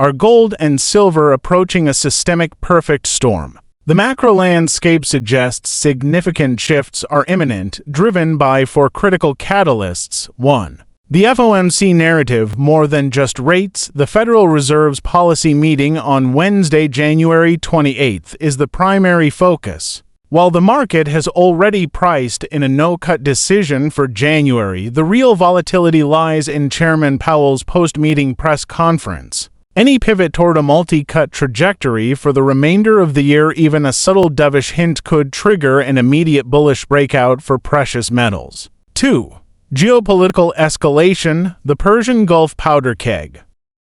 are gold and silver approaching a systemic perfect storm? The macro landscape suggests significant shifts are imminent, driven by four critical catalysts. 1. The FOMC narrative. More than just rates, the Federal Reserve's policy meeting on Wednesday, January 28, is the primary focus. While the market has already priced in a no-cut decision for January, the real volatility lies in Chairman Powell's post-meeting press conference. Any pivot toward a multi-cut trajectory for the remainder of the year, even a subtle dovish hint, could trigger an immediate bullish breakout for precious metals. 2. Geopolitical escalation, the Persian Gulf powder keg.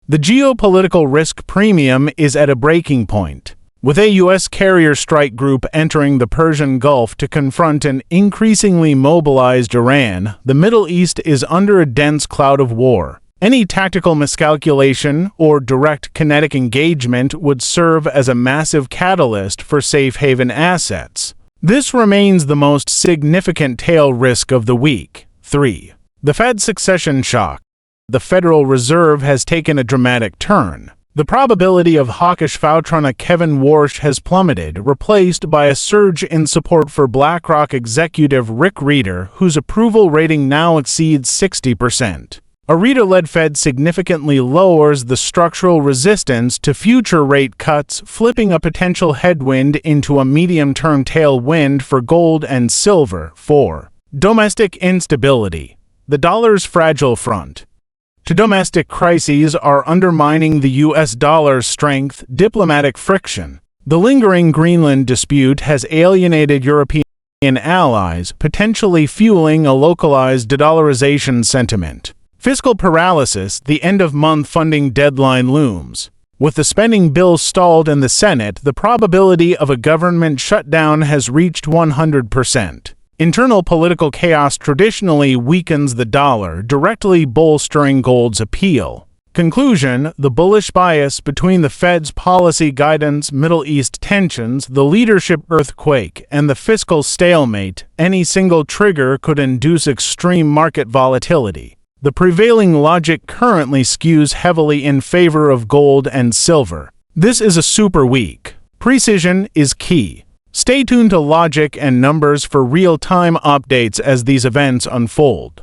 The geopolitical risk premium is at a breaking point. With a U.S. carrier strike group entering the Persian Gulf to confront an increasingly mobilized Iran, the Middle East is under a dense cloud of war. Any tactical miscalculation or direct kinetic engagement would serve as a massive catalyst for safe haven assets. This remains the most significant tail risk of the week. 3. The Fed succession shock. The Federal Reserve has taken a dramatic turn. The probability of hawkish Fautrona Kevin Warsh has plummeted, replaced by a surge in support for BlackRock executive Rick Rieder, whose approval rating now exceeds 60%. A Rieder-led Fed significantly lowers the structural resistance to future rate cuts, flipping a potential headwind into a medium-term tailwind for gold and silver. 4. Domestic instability. The dollar's fragile front. Two domestic crises are undermining the U.S. dollar's strength: diplomatic friction. The lingering Greenland dispute has alienated European allies, potentially fueling a localized de-dollarization sentiment. Fiscal paralysis. The end-of-month funding deadline looms. With the spending bill stalled in the Senate, the probability of a government shutdown has reached 100%. Internal political chaos traditionally weakens the dollar, directly bolstering gold's appeal. Conclusion: the bullish bias between the Fed's policy guidance, Middle East tensions, the leadership earthquake, and the fiscal stalemate. Any single trigger could induce extreme market volatility. The prevailing logic currently skews heavily in favor of gold and silver. This is a super week. Precision is key. Stay tuned to logic and numbers for real-time updates as these events unfold.